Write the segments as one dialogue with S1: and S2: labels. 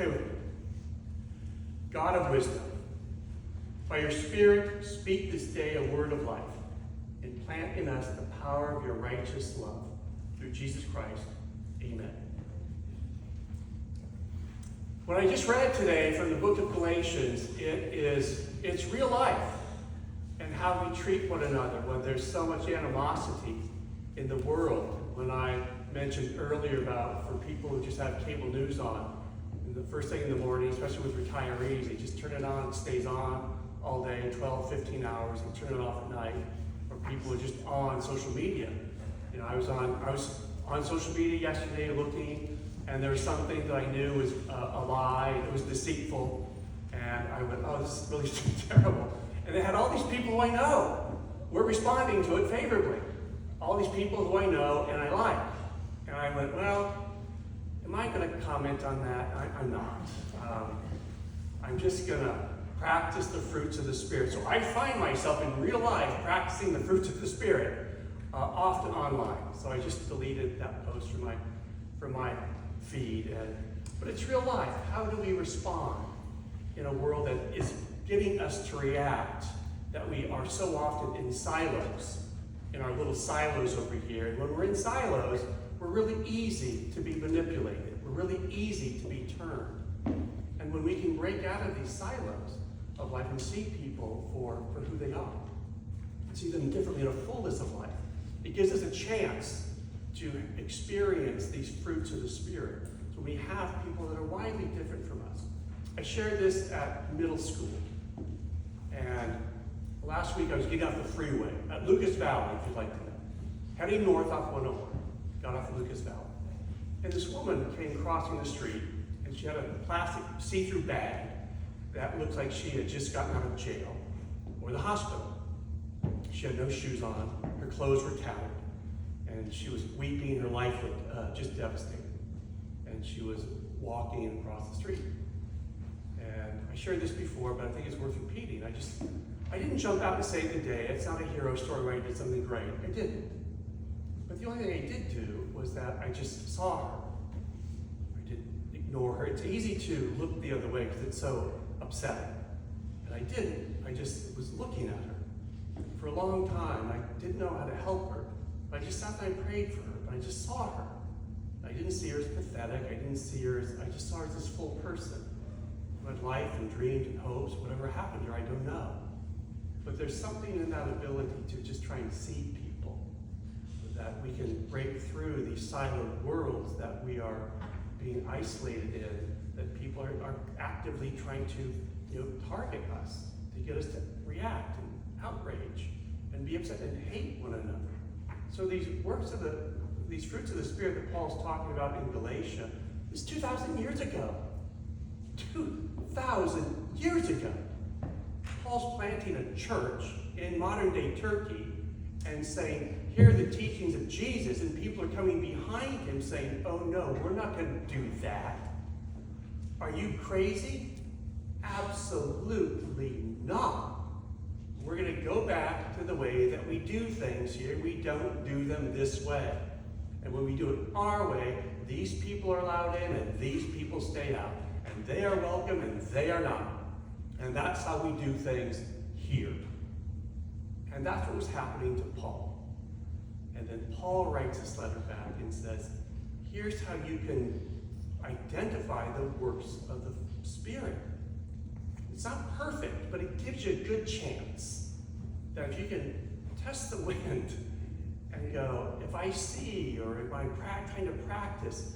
S1: Pray with me. God of wisdom, by your Spirit, speak this day a word of life, and plant in us the power of your righteous love. Through Jesus Christ, amen. What I just read today from the book of Galatians, it's real life and how we treat one another when there's so much animosity in the world. When I mentioned earlier about for people who just have cable news on, and the first thing in the morning, especially with retirees, they just turn it on, it stays on all day, 12, 15 hours, and turn it off at night. Or people who are just on social media. You know, I was on social media yesterday looking, and there was something that I knew was a lie, it was deceitful, and I went, oh, this is really terrible. And it had all these people who I know were responding to it favorably. All these people who I know and I like. And I went, well, am I going to comment on that? I'm not. I'm just going to practice the fruits of the Spirit. So I find myself in real life practicing the fruits of the Spirit, often online. So I just deleted that post from my feed. But it's real life. How do we respond in a world that is getting us to react, that we are so often in silos, in our little silos over here? And when we're in silos, we're really easy to be manipulated. We're really easy to be turned. And when we can break out of these silos of life and see people for who they are, and see them differently in a fullness of life, it gives us a chance to experience these fruits of the Spirit. So we have people that are widely different from us. I shared this at middle school. And last week I was getting off the freeway at Lucas Valley, if you'd like to know. Heading north off 101. Got off at Lucas Valley. And this woman came crossing the street, and she had a plastic see-through bag that looked like she had just gotten out of jail or the hospital. She had no shoes on, her clothes were tattered, and she was weeping, her life looked just devastated. And she was walking across the street. And I shared this before, but I think it's worth repeating. I didn't jump out and save the day. It's not a hero story where I did something great. I didn't. But the only thing I did do was that I just saw her. I didn't ignore her. It's easy to look the other way because it's so upsetting. And I didn't. I just was looking at her. For a long time, I didn't know how to help her. But I just sat there and prayed for her. But I just saw her. I didn't see her as pathetic. I didn't see her as, I just saw her as this full person who had life and dreams and hopes. Whatever happened to her, I don't know. But there's something in that ability to just try and see people, that we can break through these siloed worlds that we are being isolated in, that people are actively trying to target us, to get us to react and outrage and be upset and hate one another. So these these fruits of the Spirit that Paul's talking about in Galatia is 2,000 years ago. 2,000 years ago. Paul's planting a church in modern-day Turkey and saying, here are the teachings of Jesus, and people are coming behind him saying, oh no, we're not going to do that. Are you crazy? Absolutely not. We're going to go back to the way that we do things here. We don't do them this way. And when we do it our way, these people are allowed in and these people stay out. And they are welcome and they are not. And that's how we do things here. And that's what was happening to Paul. And then Paul writes this letter back and says, here's how you can identify the works of the Spirit. It's not perfect, but it gives you a good chance that if you can test the wind and go, if I see or if I kind of practice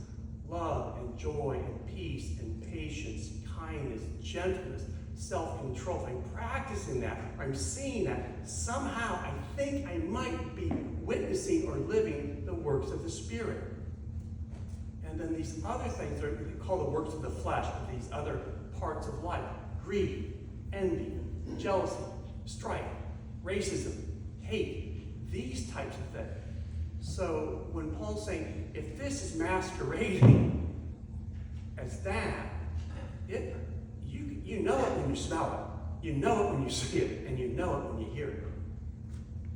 S1: love and joy and peace and patience, kindness, gentleness, self-control, if I'm practicing that, I'm seeing that, somehow I think I might be witnessing or living the works of the Spirit. And then these other things are called the works of the flesh, or these other parts of life: greed, envy, jealousy, strife, racism, hate, these types of things. So when Paul's saying, if this is masquerading as that, you know it when you smell it, you know it when you see it, and you know it when you hear it.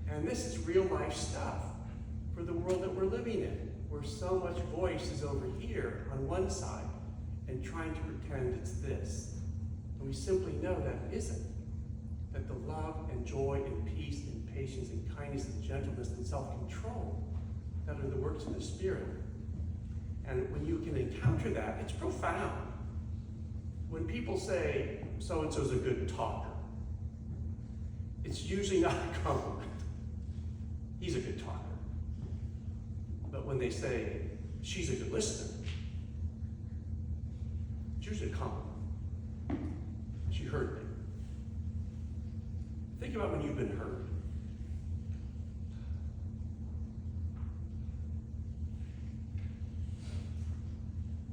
S1: And this is real life stuff for the world that we're living in, where so much voice is over here on one side, and trying to pretend it's this. And we simply know that it isn't. That the love and joy and peace and patience and kindness and gentleness and self-control that are the works of the Spirit. And when you can encounter that, it's profound. When people say, so-and-so's a good talker, it's usually not a compliment. He's a good talker. But when they say, she's a good listener, it's usually a compliment. She heard me. Think about when you've been heard.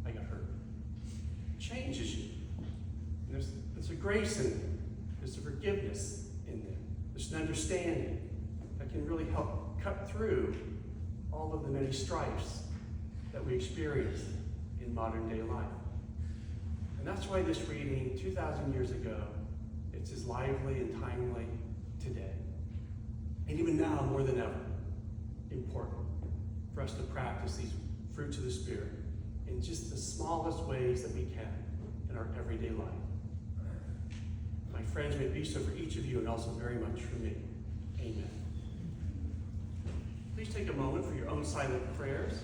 S1: I got hurt. It changes you. And there's a grace in there. There's a forgiveness in there. There's an understanding that can really help cut through all of the many strifes that we experience in modern day life. And that's why this reading 2,000 years ago, it's as lively and timely today. And even now, more than ever, important for us to practice these fruits of the Spirit in just the smallest ways that we can in our everyday life. My friends, may it be so for each of you and also very much for me. Amen. Please take a moment for your own silent prayers.